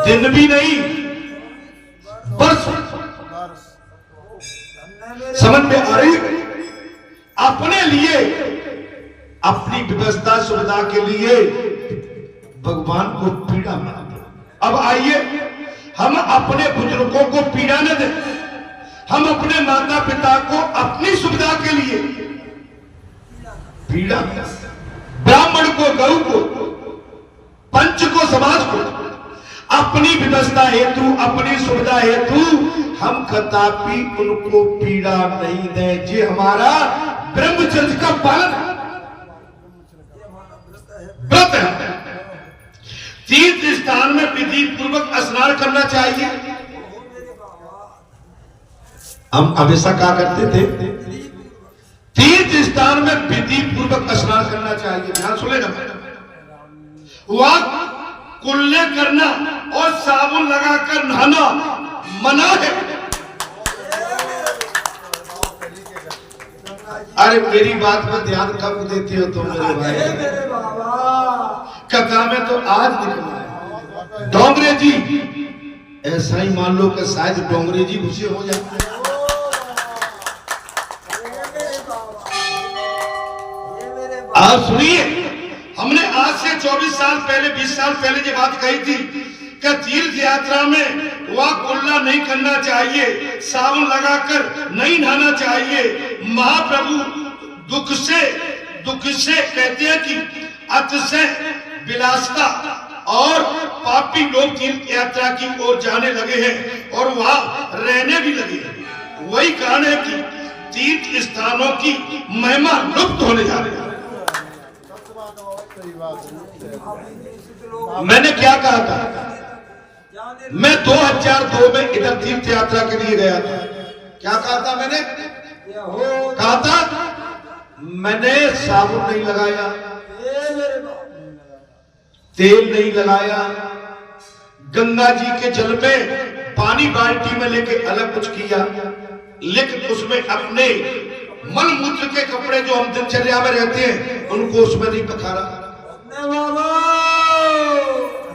दिन भी नहीं वर्ष। समझ में आ रही? अपने लिए, अपनी व्यवस्था सुविधा के लिए भगवान को पीड़ा मत दो। अब आइए, हम अपने बुजुर्गों को पीड़ा न दें, हम अपने माता पिता को अपनी सुविधा के लिए पीड़ा दें। ब्राह्मण को, गौ को, पंच को, समाज को अपनी व्यवस्था हेतु, अपनी सुविधा हेतु हम कदापि उनको पीड़ा नहीं दें। ये हमारा ब्रह्मचर्य का पालन है, व्रत है। तीर्थ स्थान में विधि पूर्वक स्नान करना चाहिए। हम हमेशा क्या करते थे? तीर्थ स्थान में विधि पूर्वक स्नान करना चाहिए। ध्यान सुनेगा, वह कुल्ले करना और साबुन लगाकर नहाना मना है। अरे मेरी बात पर ध्यान कब देते हो तुम मेरे भाई? कथा में तो आज निकला है। डोंगरे जी, ऐसा ही मान लो कि शायद डोंगरे जी गुस्से हो जाते हैं। आप सुनिए, हमने आज से 24 साल पहले, 20 साल पहले ये बात कही थी कि तीर्थ यात्रा में वह कुल्ला नहीं करना चाहिए, साबुन लगाकर नहीं नहाना चाहिए। महाप्रभु दुख से कहते हैं कि अतिशय विलासिता और पापी लोग तीर्थ यात्रा की ओर जाने लगे हैं और वहां रहने भी लगे हैं। वही कारण है कि तीर्थ स्थानों की महिमा लुप्त होने जा रही है। मैंने क्या कहा था? मैं 2002 में इधर तीर्थ यात्रा के लिए गया था। क्या कहा था मैंने? कहा था मैंने साबुन नहीं लगाया, तेल नहीं लगाया, गंगा जी के जल में पानी बाल्टी में लेके अलग कुछ किया, लेकिन उसमें अपने मल मूत्र के कपड़े जो हम दिनचर्या में रहते हैं उनको उसमें नहीं पखारा।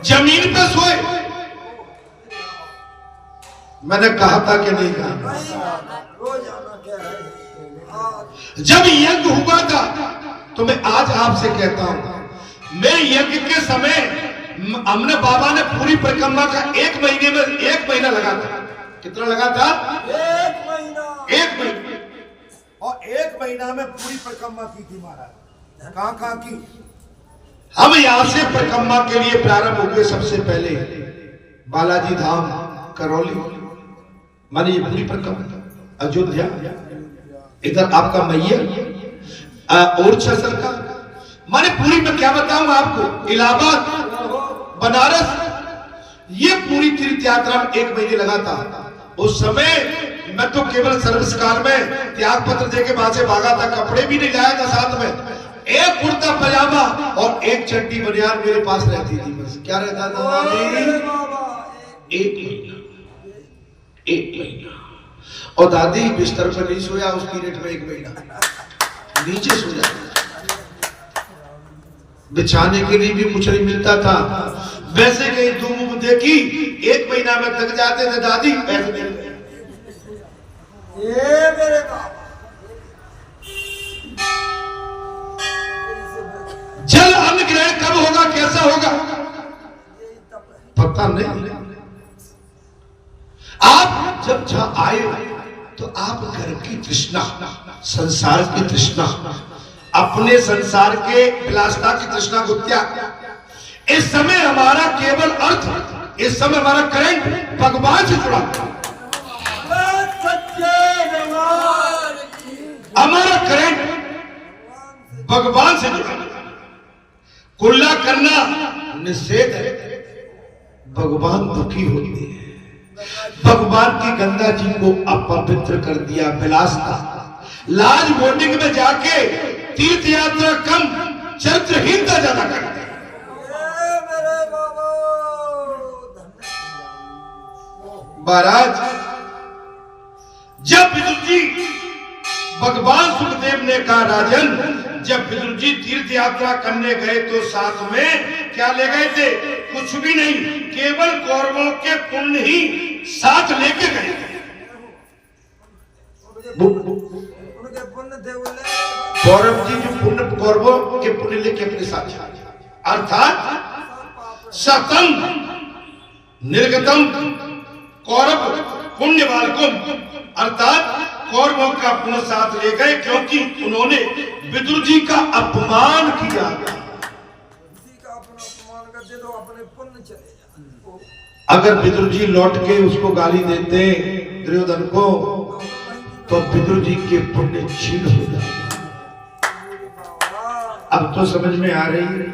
जमीन पे सोए। मैंने कहा था कि नहीं कहा? जब यज्ञ हुआ था तो मैं आज आपसे कहता हूं, मैं यज्ञ के समय हमने बाबा ने पूरी परिक्रमा का 1 महीने में 1 महीना लगा था। कितना लगा था? 1 महीना। 1 महीना। और 1 महीना में पूरी परिक्रमा की थी महाराज। कहां की? हम यहां से परिक्रमा के लिए प्रारंभ हो गए। सबसे पहले बालाजी धाम, करौली, माने ये पूरी परिक्रमा, अयोध्या, इधर आपका मैयर और छसर का, माने पूरी में क्या बताऊं आपको, इलाहाबाद, बनारस, ये पूरी तीर्थ यात्रा में 1 महीने लगा था। उस समय मैं तो केवल सर्विस काल में त्याग पत्र देके वहां से भागा था। कपड़े भी नहीं लाया था साथ में। एक कुर्ता पजामा और एक चड्डी बनियान मेरे पास रहती थी बस। क्या रहता था? 1 महीना। 1 महीना। और दादी बिस्तर पर नहीं सोया उस पीरियड में। 1 महीना नीचे सो जाता, बिछाने के लिए भी कुछ नहीं मिलता था। वैसे कहीं धूम देखी 1 महीना में थक जाते थे दादी, ऐसे नहीं। ये मेरे जल अन्न ग्रहण कब होगा, कैसा होगा, पता नहीं। आप जब जहां आए तो आप घर की तृष्णा, संसार की तृष्णा, अपने संसार के विलासिता की तृष्णा को त्याग। इस समय हमारा केवल अर्थ, इस समय हमारा करंट भगवान से जुड़ा। हमारा करंट भगवान से जुड़ा। कुल्ला करना निषेध है। भगवान दुखी होते हैं। भगवान की गंगा जी को अपवित्र कर दिया, विलासिता। लाज बोर्डिंग में जाके तीर्थ यात्रा कम, चरित्रहीनता ज्यादा करते हैं। महाराज, जब विदुर जी, भगवान सुखदेव ने कहा राजन, जब विदुर जी तीर्थ यात्रा करने गए तो साथ में क्या ले गए थे? कुछ भी नहीं, केवल कौरवों के पुण्य ही साथ लेके गए। उनके पुण्य थे, कौरव जी जो पुण्य, कौरवों के पुण्य लेके अपने साथ, अर्थात सतम निर्गतम कौरव पुण्य बालकुम, अर्थात कौरवों का पुण्य साथ ले गए, क्योंकि उन्होंने विदुर जी का अपमान किया। तो अपने पुण्य चले जाए। अगर विदुर जी लौट के उसको गाली देते दुर्योधन को, तो विदुर जी के पुण्य क्षीण हो जाते। अब तो समझ में आ रही है?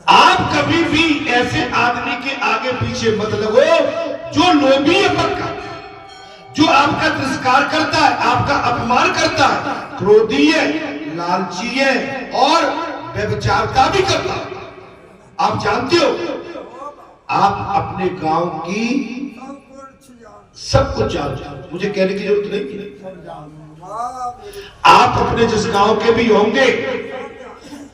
आप कभी भी ऐसे आदमी के आगे पीछे मत लगो जो लोभी है पक्का, जो आपका तिरस्कार करता है, आपका अपमान करता है, क्रोधी है, लालची है और व्यभिचारता भी करता है। आप जानते हो, आप अपने गांव की सब कुछ जानते हो, मुझे कहने की जरूरत नहीं। आप अपने जिस गांव के भी होंगे,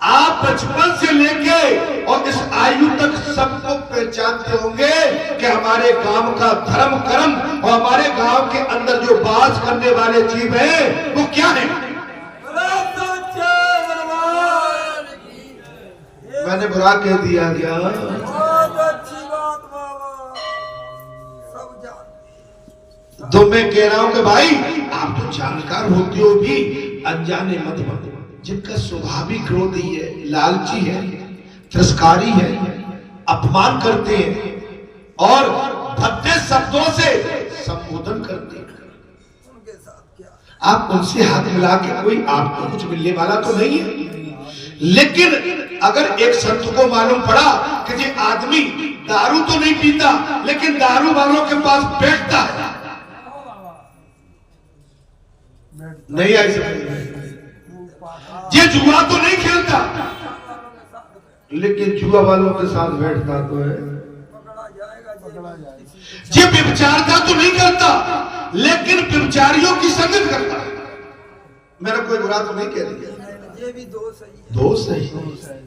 आप बचपन से लेके और इस आयु तक सबको पहचानते होंगे कि हमारे गांव का धर्म कर्म और हमारे गांव के अंदर जो बात करने वाले जीव हैं वो क्या है। मैंने बुरा कह दिया क्या? तो मैं कह रहा हूं कि भाई आप तो जानकार होते हो भी अनजाने मत बनो। जिनका स्वाभाविक क्रोधी है, लालची है, तिरस्कारी है, अपमान करते हैं और भद्दे शब्दों से संबोधन करते हैं, उनके साथ क्या आप उनसे हाथ मिला के कोई आपको कुछ मिलने वाला तो नहीं है। लेकिन अगर एक संत को मालूम पड़ा कि ये आदमी दारू तो नहीं पीता लेकिन दारू वालों के पास बैठता है, नहीं आई समझ, ये जुआ तो नहीं खेलता लेकिन जुआ वालों के साथ बैठता तो है, ये व्यभिचारता तो नहीं करता लेकिन व्यभिचारियों की संगत करता है। मेरा कोई बुरा तो नहीं कह रही, ये भी दोष है, दोष है,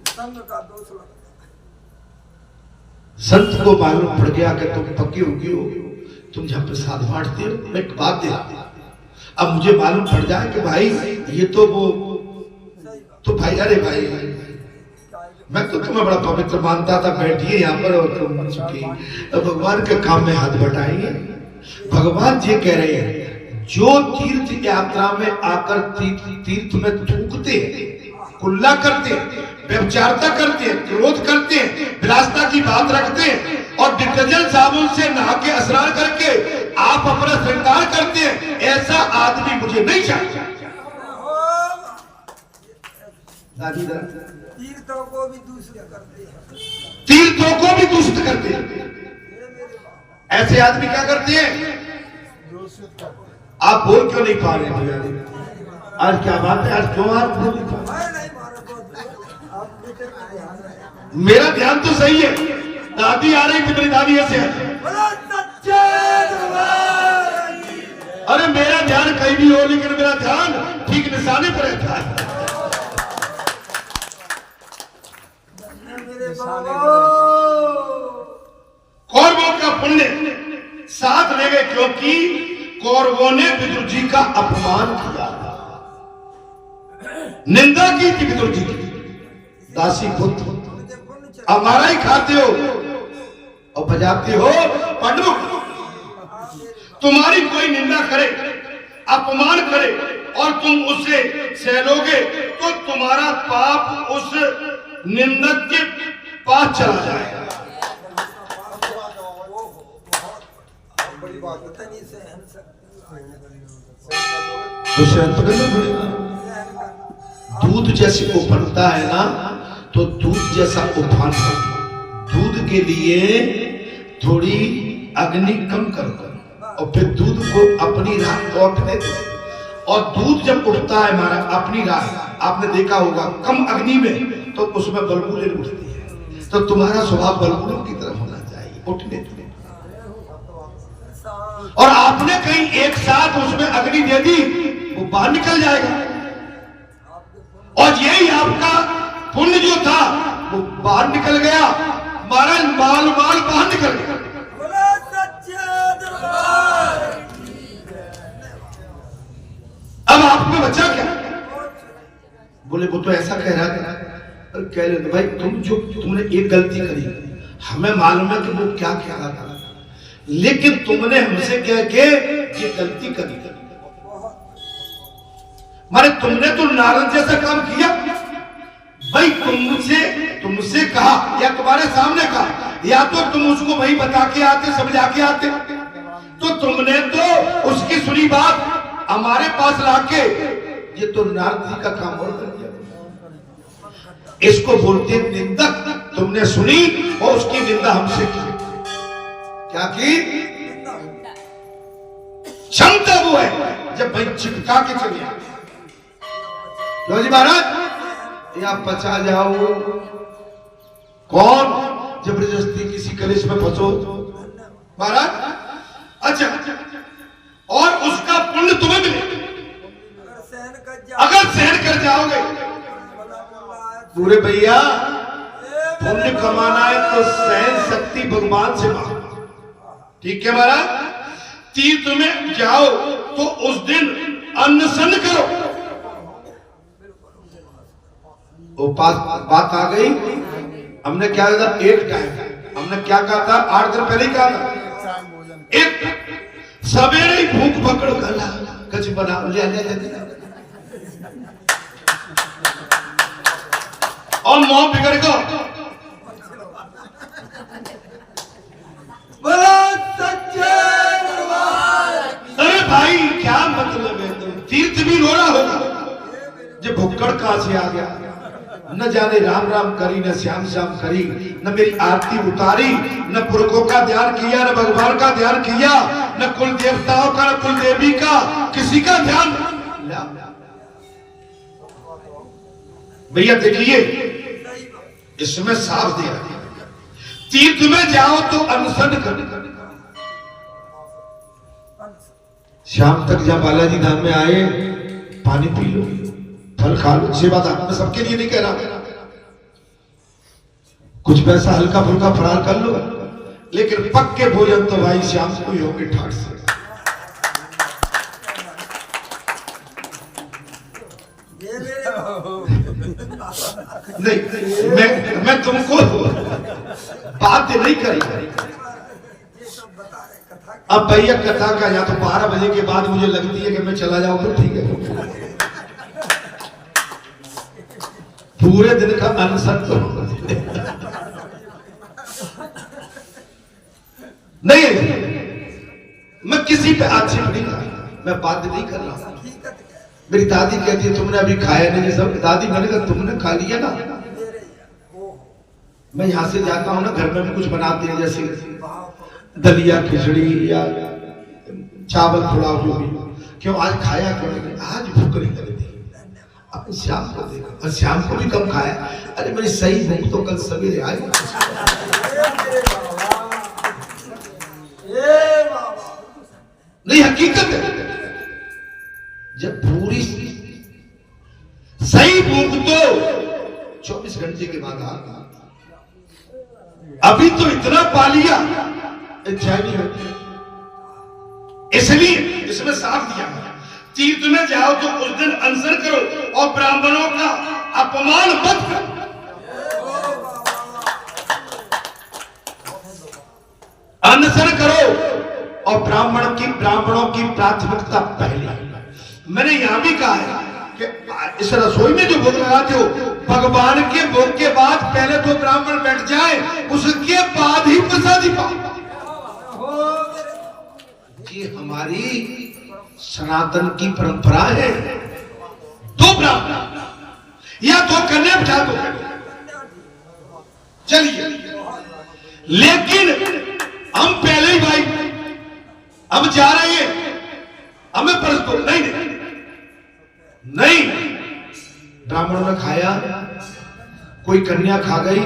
संग का दोष लगता है। संत को मालूम पड़ गया कि तुम पक्के उगी हो, तुम जहां प्रसाद बांटते हो, मैं एक बात दे, अब मुझे मालूम पड़ जाए कि भाई ये तो वो, तो भाई अरे भाई मैं तो तुम्हें बड़ा पवित्र मानता था, बैठिए यहाँ पर और तुम चुके भगवान के काम में हाथ बढ़ाएंगे। भगवान जी कह रहे हैं जो तीर्थ यात्रा में आकर तीर्थ में थूकते हैं, कुल्ला करते हैं, व्यभिचारता करते हैं, क्रोध करते हैं, विलासता की बात रखते हैं और डिटर्जेंट साबुन से नहा के स्नान करके आप अपना श्रृंगार करते हैं, ऐसा आदमी मुझे नहीं चाहिए। तीर्थों को भी दूषित करते हैं, तीर्थों को भी दूषित करते हैं, ऐसे आदमी क्या करते हैं? आप बोल क्यों नहीं पा रहे भैया? आज क्या बात है? आज क्यों आप बोल नहीं पा रहे? मेरा ध्यान तो सही है, दादी आ रही थी, मेरी दादी ऐसे है। अरे मेरा ध्यान कहीं भी हो लेकिन मेरा ध्यान ठीक निशाने पर रहता है। कौरवों का पुण्य साथ ले गए क्योंकि कौरवों ने विदुर जी का अपमान किया, निंदा की थी विदुर जी की। दासी पुत्र हमारा ही खाते हो और बजाते हो पंडुक। तुम्हारी कोई निंदा करे, अपमान करे और तुम उससे सहलोगे तो तुम्हारा पाप उस निंदक के पास चला जाएगा। दूध जैसे उफनता है ना, तो दूध जैसा उफान, दूध के लिए थोड़ी अग्नि कम करो और फिर दूध को अपनी राह लौटने दो। और दूध जब उठता है हमारा अपनी राह, आपने देखा होगा कम अग्नि में तो उसमें बलबुले उठती है, तो तुम्हारा स्वभाव बलबुलों की तरफ होना चाहिए, उठने दो। और आपने कहीं एक साथ उसमें अग्नि दे दी, वो बाहर निकल जाएगा। और यही आपका पुण्य जो था वो बाहर निकल गया, महाराज माल माल बाहर निकल गया। बोला सच्चे दरबार की जय। अब आप में बचा क्या? बोले वो तो ऐसा कह रहा था। कह रहे भाई तुमने एक गलती करी, हमें मालूम है कि वो क्या कह रहा था, लेकिन तुमने हमसे कह के ये गलती करी। मारे तुमने तो नारद जैसा काम किया भाई, तुमसे कहा या तुम्हारे सामने कहा, या तो तुम उसको वही बता के आते, समझा के आते, तो तुमने तो उसकी सुनी बात हमारे पास लाके ये तो नारद जी का काम और कर दिया। इसको बोलते निंदक। तुमने सुनी और उसकी निंदा हमसे की। क्या की? क्षमता वो है जब भाई चिपका के चले। लो जी महाराज, या पचा जाओ। कौन जबरदस्ती किसी कलेश में फंसो महाराज। अच्छा, और उसका पुण्य तुम्हें मिले अगर सहन कर जाओगे। पूरे भैया पुण्य कमाना है तो सहन शक्ति भगवान से मांगो। ठीक है महाराज। तीर्थ में जाओ तो उस दिन अनशन करो। वो बात आ गई। हमने क्या कहा था? एक टाइम। हमने क्या कहा था? 8 दिन पहले ही कहा था। एक सवेरे ही भूख पकड़ गला कुछ बना ले और मुंह बिगड़ गो। अरे भाई क्या मतलब है? तुम तीर्थ भी रो रहा होगा जब भुक्कड़ कहां से आ गया। न जाने राम राम करी, न श्याम श्याम करी, न मेरी आरती उतारी, न पुरखों का ध्यान किया, न भगवान का ध्यान किया, न कुल देवताओं का, न कुल देवी का, किसी का ध्यान। भैया देखिए इसमें साफ दिया, तीर्थ में जाओ तो अनशन कर। शाम तक जब बालाजी धाम में आए, पानी पी लो, फल खा लो, सेवादार। मैं सबके लिए नहीं कह रहा, कुछ पैसा हल्का फुल्का फरार कर लो, लेकिन पक्के भोजन तो भाई शाम को ही होंगे ठाट से। नहीं, मैं तुमको बात नहीं करी। अब भैया कथा का या तो 12 बजे के बाद मुझे लगती है कि मैं चला जाऊं तो ठीक है। पूरे दिन का अनशन तो नहीं, मैं किसी पे आक्षेप नहीं कर रहा, मैं बात नहीं कर रहा। मेरी दादी कहती है तुमने अभी खाया नहीं सब। दादी मैंने कहा तुमने खा लिया ना। मैं यहाँ से जाता हूँ ना, घर में भी कुछ बनाते हैं जैसे दलिया खिचड़ी या चावल पुलाव जो भी, क्यों आज खाया क्यों नहीं? आज भूख नहीं लगती। अब शाम को देखा और शाम को भी कम खाया। अरे मेरी सही भूख तो कल सवेरे आई। नहीं हकीकत है, जब पूरी सही भूख तो 24 घंटे के बाद आ। अभी तो इतना पा लिया इच्छा नहीं होती। इसलिए इसमें साफ दिया, तीर्थ में जाओ तो उस दिन अनशन करो और ब्राह्मणों का अपमान मत करो। अनशन करो और ब्राह्मणों की प्राथमिकता पहले। मैंने यहां भी कहा है कि इस रसोई में जो भोग लगाते हो, भगवान के भोग के बाद पहले तो ब्राह्मण बैठ जाए, उसके बाद ही प्रसादी पाओ। ये हमारी सनातन की परंपरा है। दो ब्राह्मण या दो कन्या बिठा दो, चलिए। लेकिन हम पहले ही भाई हम जा रहे हैं, हमें परस दो। नहीं, ब्राह्मणों ने खाया, कोई कन्या खा गई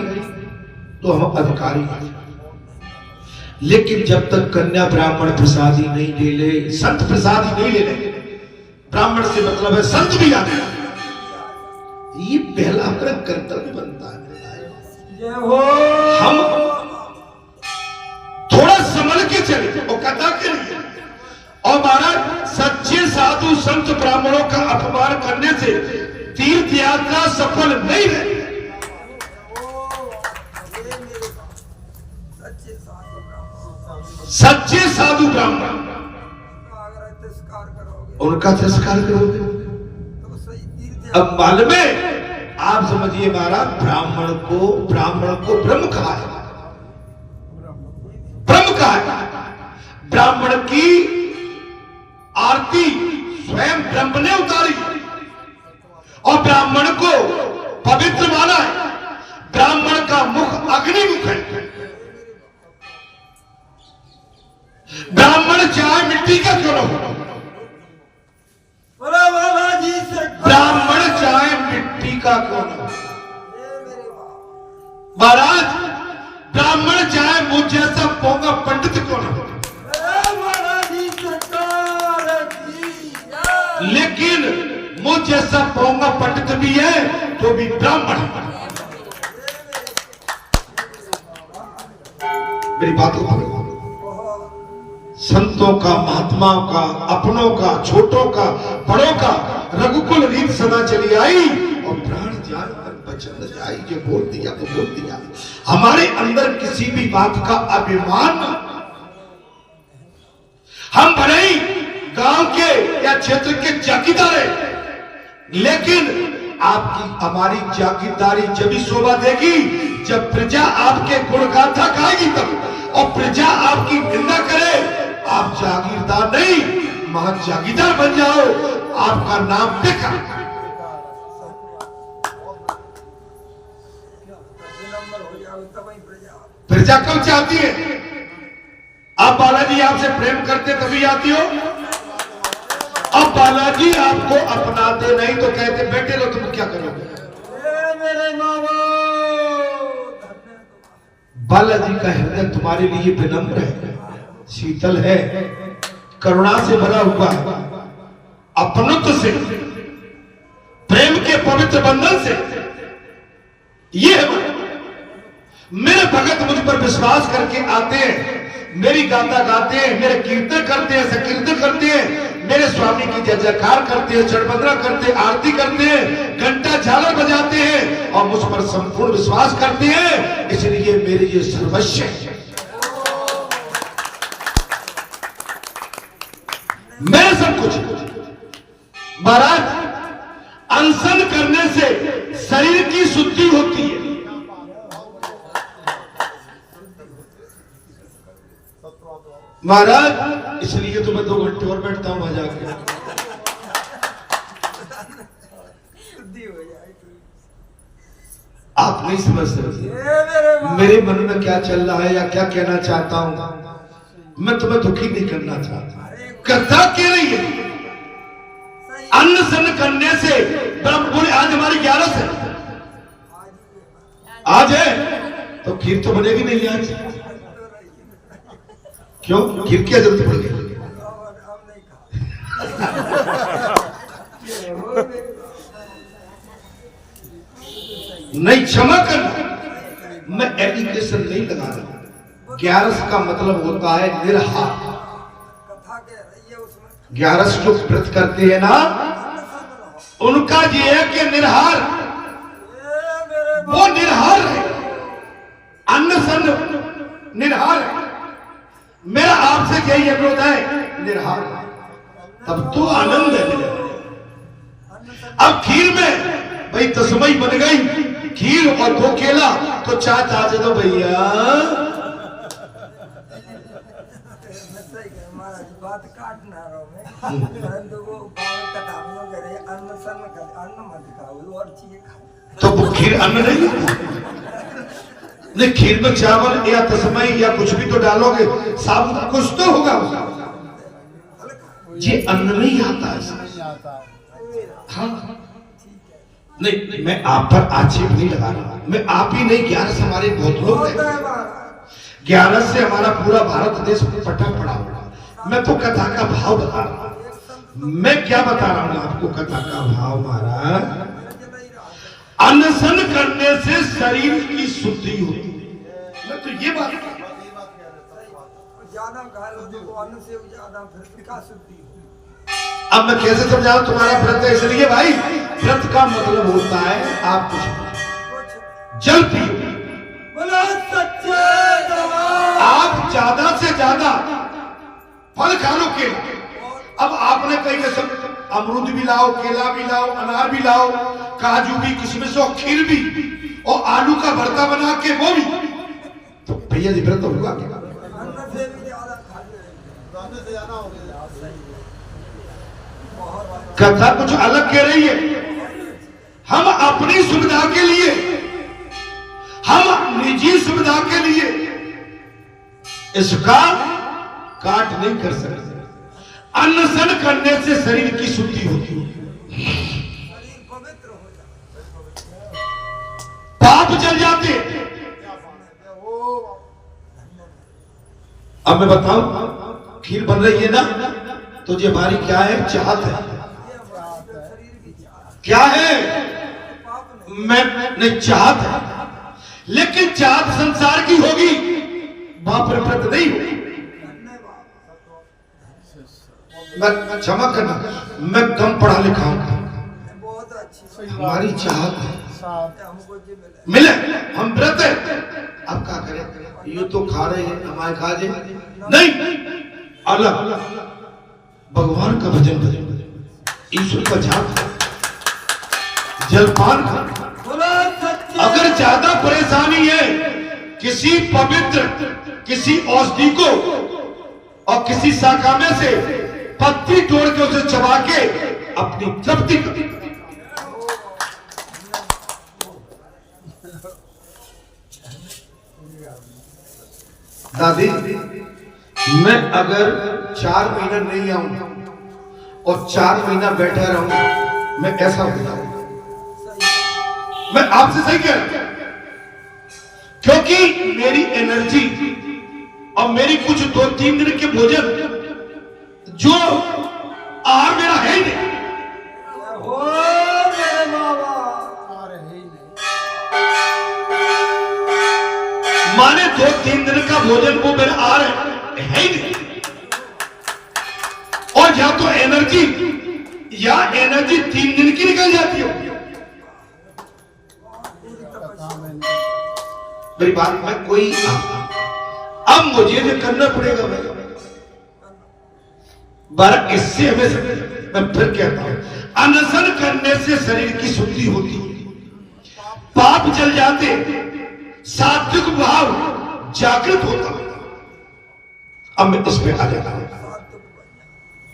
तो हम अधिकारी। लेकिन जब तक कन्या ब्राह्मण प्रसादी नहीं ले ले, संत प्रसादी नहीं ले ले, ब्राह्मण से मतलब है संत भी आने। ये पहला हमारा कर्तव्य बनता है। जय हो। हम थोड़ा संभल के चले और कथा के लिए। और महाराज सच्चे साधु संत ब्राह्मणों का अपमान करने से तीर्थ यात्रा सफल नहीं है। सच्चे साधु ब्राह्मण अगर तिरस्कार करोगे उनका तिरस्कार करोगे तो सही तीर्थ अब मालूम है। आप समझिए महाराज ब्राह्मण को ब्रह्म कहा है। ब्रह्म कहा है। ब्राह्मण की आरती स्वयं ब्रह्म ने उतारी और ब्राह्मण को पवित्र माना है। ब्राह्मण का मुख अग्निमुख है। ब्राह्मण चाहे मिट्टी का क्यों न हो, बोला बालाजी से ब्राह्मण चाहे मिट्टी का क्यों न हो। ये मेरे बाप। महाराज ब्राह्मण चाहे मुझ जैसा पोंगा पंडित क्यों न हो, बालाजी सरकार की जय। लेकिन मुझ जैसा पोंगा पंडित भी है तो भी ब्राह्मण है। मेरी बात को संतों का, महात्माओं का, अपनों का, छोटों का, बड़ों का रघुकुल रीत सदा चली आई और प्राण जान तक बचन जाई। जो बोल दिया तो बोल दिया। हमारे अंदर किसी भी बात का अभिमान, हम भले ही गांव के या क्षेत्र के जागीरदार हैं, लेकिन आपकी हमारी जागीरदारी जब ही शोभा देगी जब प्रजा आपके गुणगाथा गाएगी तब। और प्रजा आपकी निंदा करे, आप जागीरदार नहीं महान जागीरदार बन जाओ, आपका नाम देखा। प्रजा कब चाहती है? आप बालाजी आपसे प्रेम करते तभी आती हो। अब बालाजी आपको अपनाते नहीं तो कहते बेटे लो तुम क्या करोगे। मेरे बाबा बालाजी का हृदय तुम्हारे लिए विनम्र है, शीतल है, करुणा से भरा हुआ है, अपनत्व से, प्रेम के पवित्र बंधन से। ये है मेरे भगत मुझ पर विश्वास करके आते हैं, मेरी गाथा गाते हैं, मेरे कीर्तन करते हैं, संकीर्तन करते हैं, मेरे स्वामी की जय जयकार करते हैं, चढ़बंदना करते हैं, आरती करते हैं, घंटा झालर बजाते हैं और मुझ पर संपूर्ण विश्वास करते हैं। इसलिए मेरे ये सर्वस्व है। मेरे सब कुछ। महाराज अनशन करने से शरीर की शुद्धि होती है। महाराज इसलिए तो मैं 2 घंटे और बैठता हूं वहां जाके। आप नहीं समझ सकते मेरे मन में क्या चल रहा है या क्या कहना चाहता हूं। मैं तुम्हें दुखी नहीं करना चाहता। कथा कह रही है अन्न सन करने से ब्रह्म बोले आज हमारी 11 है, आज है तो खीर तो बनेगी नहीं आज। क्यों खीर क्या जरूरत पड़ गई? नहीं क्षमा करना, मैं एप्लीकेशन नहीं लगा रहा। 11 का मतलब होता है निर्हार। 11 जो व्रत करते हैं ना उनका ये है कि निर्हार, वो निर्हार है, अन्न सन निर्हार है। मेरा आपसे यही अनुरोध है निर्हार तब तो आनंद है। अब खीर में भाई तस्मई बन गई, खीर और 2 केला तो चाय ताजे दो भैया। बात काटना रहो मैं, परंतु वो कटामियों करे अन्न सन कर, अन्न मत खाओ और चीजें खाओ। तो वो खीर अन्न नहीं? नहीं खीर में चावल या तस्मई या कुछ भी तो डालोगे, साबुत कुछ तो होगा। ये अन्न नहीं आता है। हाँ नहीं मैं आप पर आक्षेप नहीं लगा रहा। मैं आप ही नहीं 11 हमारे बहुत लोग हैं। 11 से हमारा पूरा भारत देश पटा पड़ा हुआ। मैं तो कथा का भाव बता रहा हूं। मैं क्या बता रहा हूं आपको कथा का भाव महाराज। अनशन करने से शरीर की शुद्धि होती है। मैं तो ये बात ज्यादा खा लो तो अन्न से ज्यादा फिर का शुद्धि हो। अब मैं कैसे समझाऊं तुम्हारा व्रत है, इसलिए भाई व्रत का मतलब होता है आप कुछ जल पियो, बोलो सच्चे दरबार। आप ज्यादा से ज्यादा फल खा लो, केला। अब आपने कहीं के सब अमरूद भी लाओ, केला भी लाओ, अनार भी लाओ, काजू भी, किशमिश और खीर भी, और आलू का भरता बना के वो भी, तो भैया जी व्रत होगा क्या? अन्न से भी ज्यादा खा ले, अन्न से ज्यादा हो गया। कथा कुछ अलग कह रही है। हम अपनी सुविधा के लिए, हम निजी सुविधा के लिए इसका काट नहीं कर सकते। अनशन करने से शरीर की शुद्धि होती है, शरीर पवित्र हो जाता, पाप जल जाते। अब मैं बताऊं, खीर बन रही है ना, तो ये हमारी क्या है? चाहत है। क्या है? मैं नहीं, चाहत है। लेकिन चाहत संसार की होगी, वहां पर व्रत नहीं होगी। मैं क्षमा करना, मैं कम पढ़ा लिखा हूं, बहुत अच्छी हमारी चाहत है हमको जी मिले। हम व्रत है। अब क्या करें? ये तो खा रहे हैं, हमारे खा दे नहीं, अलग भगवान का भजन भजन, ईश्वर का जाप, जलपान का। अगर ज्यादा परेशानी है, किसी पवित्र, किसी औषधि को और किसी शाखा में से पत्ती तोड़ के उसे चबा के अपनी तृप्ति कर। दादी, मैं अगर 4 महीना नहीं आऊं और 4 महीना बैठा रहूं, मैं ऐसा हो जाऊं। मैं आपसे सही कह रहा हूं, क्योंकि मेरी एनर्जी और मेरी कुछ 2-3 दिन के भोजन जो आहार मेरा है ही नहीं। ओ मेरे बाबा, माने 2-3 दिन का भोजन वो मेरा आहार है ही नहीं। और या तो एनर्जी 3 दिन की निकल जाती है। मेरी बात में कोई, अब मुझे जो करना पड़ेगा भाई, बारह इससे हमें, मैं फिर कहता हूं, अनशन करने से शरीर की शुद्धि होती है, पाप जल जाते, सात्विक भाव जागृत होता। अब मैं इस पे आ जाता हूं।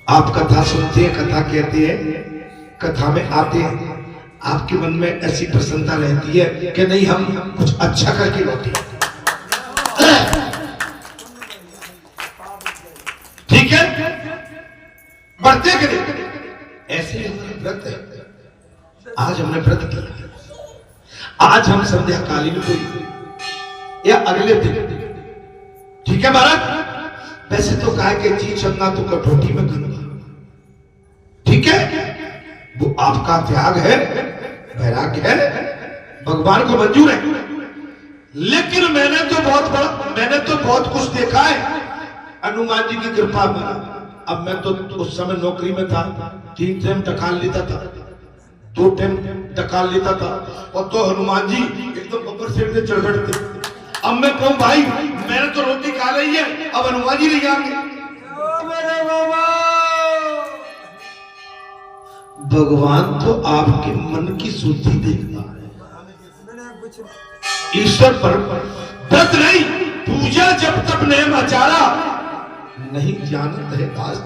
आप कथा सुनते हैं, कथा कहते हैं, कथा में आते हैं, आपके मन में ऐसी प्रसन्नता रहती है कि नहीं, हम कुछ अच्छा करके लौटे। ठीक है, बढ़ते करें। ऐसे हमारे व्रत है। आज हमने व्रत किया, आज हम संध्याकालीन को या अगले दिन, ठीक है महाराज, वैसे तो कहा कि जी चलना तो कटौती में करूंगा, ठीक है, वो आपका त्याग है, वैराग्य है, भगवान को मंजूर है। लेकिन मैंने तो बहुत कुछ देखा है हनुमान जी की कृपा में। अब मैं तो उस समय नौकरी में था, 3 टाइम टकाल लेता था, 2 टाइम टकाल लेता था, और तो हनुमान जी एकदम ऊपर से चढ़ बैठते। अब मैं कहूं भाई, मैंने तो रोटी खा ली है, अब हनुमान जी नहीं आएंगे। मेरे बाबा, भगवान तो आपके मन की शुद्धि देखता है। मैंने कुछ ईश्वर पर व्रत नहीं, पूजा जब तक नेम आचारा नहीं जानत है दास।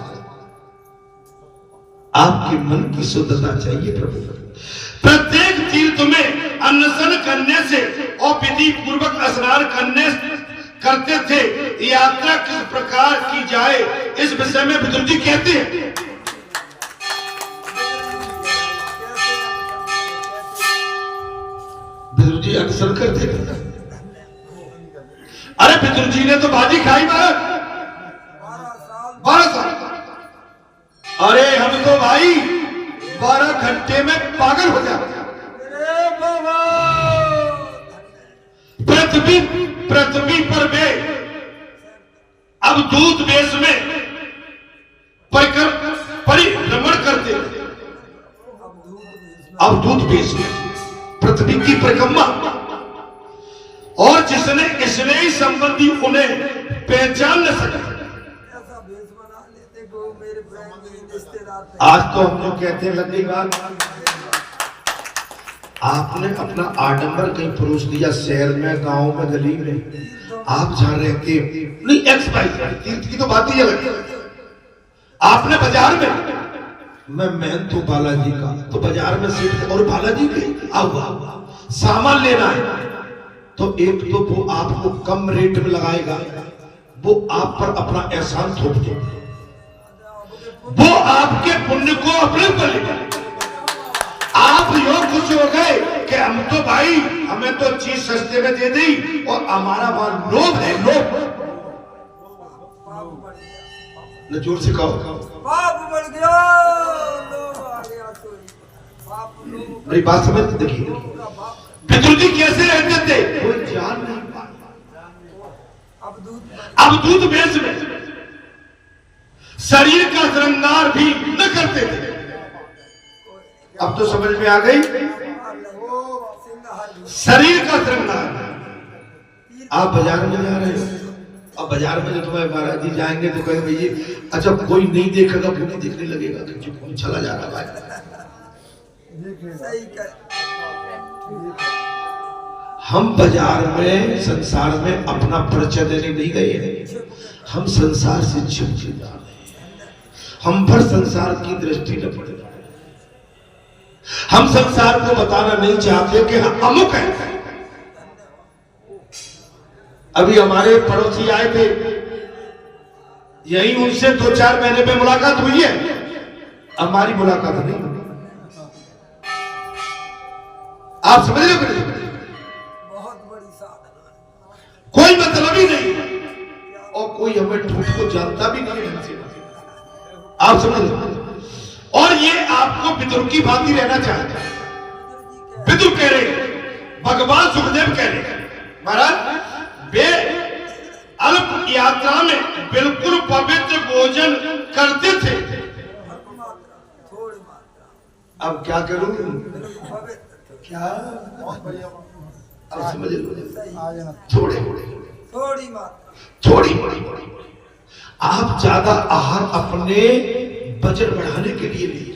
आपके मन की शुद्धता चाहिए प्रभु। प्रत्येक तीर्थ में अनशन करने से और विधि पूर्वक स्नान करते थे। यात्रा किस प्रकार की जाए, इस विषय में विदुर जी कहते हैं। विदुर जी अनशन करते थे। अरे विदुर जी ने तो बाजी खाई महाराज, 12 साल। अरे हम तो भाई 12 घंटे में पागल हो जाते। मेरे बाबा, पृथ्वी पर वे अब दूत वेश में परिभ्रमण करते थे। अब दूत वेश में पृथ्वी की परिक्रमा, और जिसने स्नेही संबंधी उन्हें पहचान न सका। ऐसा भेष बना लेते कि वो मेरे फ्रेंड रिश्तेदार थे। आज तो हम जो कहते हैं लग गई बात, आपने अपना आडंबर कहीं परोस दिया, शहर में, गांव में, गली में। आप जहां रहते नहीं, एक्स वाई तीर्थ की तो बात ही अलग है। आपने बाजार में, मैं मेहनत हूं बालाजी का, तो बाजार में सीट और बालाजी के आओ सामान लेना है, तो एक तो वो आपको कम रेट में लगाएगा, वो आप पर अपना एहसान थोप देगा, वो आपके पुण्य को अपने पर लेगा। आप योग खुश हो गए कि हम तो भाई, हमें तो चीज सस्ते में दे दी, और हमारा वहां लोभ है, लोभ। न जोर से कहो, पाप बढ़ गया, लोभ आ गया, तो पाप लोभ। मेरी बात समझ देखिए, पितृजी कैसे रहते थे, कोई जान नहीं पाता। अब दूध वेश में शरीर का श्रृंगार भी न करते थे। अब तो समझ में आ गई, शरीर का श्रृंगार। आप बाजार में जा रहे हो, अब बाजार में जो तुम्हारे महाराज जी जाएंगे तो कहेंगे भैया, अच्छा कोई नहीं देखेगा, वो नहीं देखने लगेगा कि कौन चला जा रहा है। हम बाजार में, संसार में अपना परिचय देने नहीं गए हैं, हम संसार से छिप जा रहे हैं। हम पर संसार की दृष्टि न पड़े, हम संसार को बताना नहीं चाहते कि हम अमुक है। अभी हमारे पड़ोसी आए थे, यही उनसे 2-4 महीने में मुलाकात हुई है, हमारी मुलाकात नहीं। आप समझ रहे हो, बहुत बड़ी साधना, कोई मतलब ही नहीं, और कोई हमें ठूठ को जानता भी नहीं है। आप समझ रहे, और ये आपको पितृ की भांति रहना चाहते हैं। पितृ कह रहे, भगवान सुखदेव कह रहे, महाराज वे अल्प यात्रा में बिल्कुल पवित्र भोजन करते थे। थोड़ी मात्रा, अब क्या करूं, क्या अब समझ लो, थोड़ी मात्रा, थोड़ी। आप ज्यादा आहार अपने वजन बढ़ाने के लिए नहीं,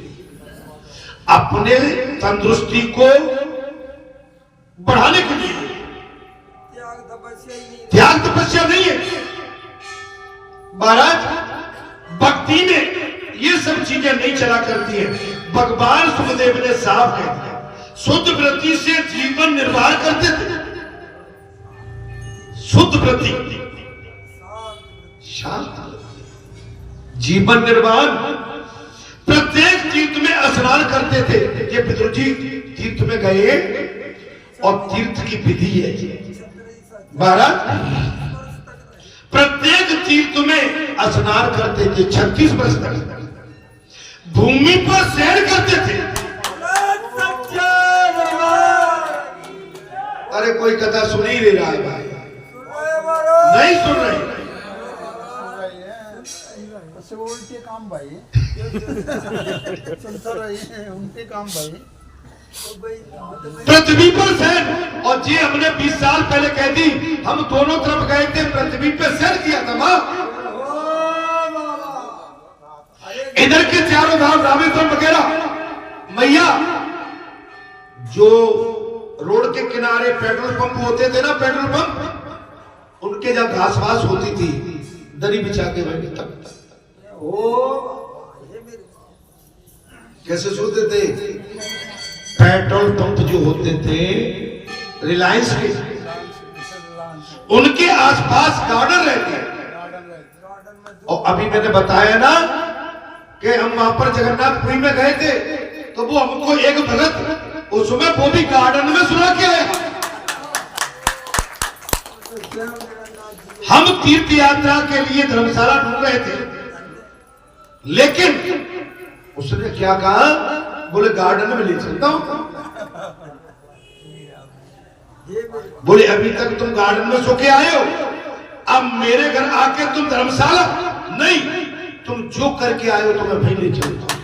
अपने तंदुरुस्ती को बढ़ाने के लिए। त्याग तपस्या नहीं है महाराज, भक्ति में ये सब चीजें नहीं चला करती है। भगवान सुखदेव ने साफ कह दिया, शुद्ध वृत्ति से जीवन निर्वाह करते थे। शुद्ध वृत्ति, शांत जीवन निर्वाह। प्रत्येक तीर्थ में स्नान करते थे। ये पितृजी तीर्थ में गए, और तीर्थ की विधि है महाराज, प्रत्येक तीर्थ में स्नान करते थे। 36 वर्ष तक भूमि पर सैर करते थे। अरे कोई कथा सुन ही नहीं रहा है भाई, नहीं सुन रहे, उनके काम भाई सुनता रहिए, उनके काम भाई। पृथ्वी पर सैर, और जी हमने 20 साल पहले कह दी, हम दोनों तरफ गए थे, पृथ्वी पे सैर किया था मां। इधर के चारों धाम रामेश्वरम वगैरह, मैया जो रोड के किनारे पेट्रोल पंप होते थे ना, पेट्रोल पंप, उनके जब घास वास होती थी, दरी बिछा के बैठे तब कैसे सोते थे। पेट्रोल पंप जो होते थे रिलायंस के, उनके आसपास गार्डन रहते हैं। और अभी मैंने बताया ना कि हम वहां पर जगन्नाथपुरी में गए थे, तो वो हमको एक भगत उसमें वो भी गार्डन में सुना के आया। हम तीर्थ यात्रा के लिए धर्मशाला ढूंढ रहे थे, लेकिन उसने क्या कहा, बोले गार्डन में ले चलता हूं। बोले अभी तक तुम गार्डन में सो के आए हो, अब मेरे घर आके तुम धर्मशाला नहीं, तुम जो करके आए हो तो मैं वहीं ले चलता हूं।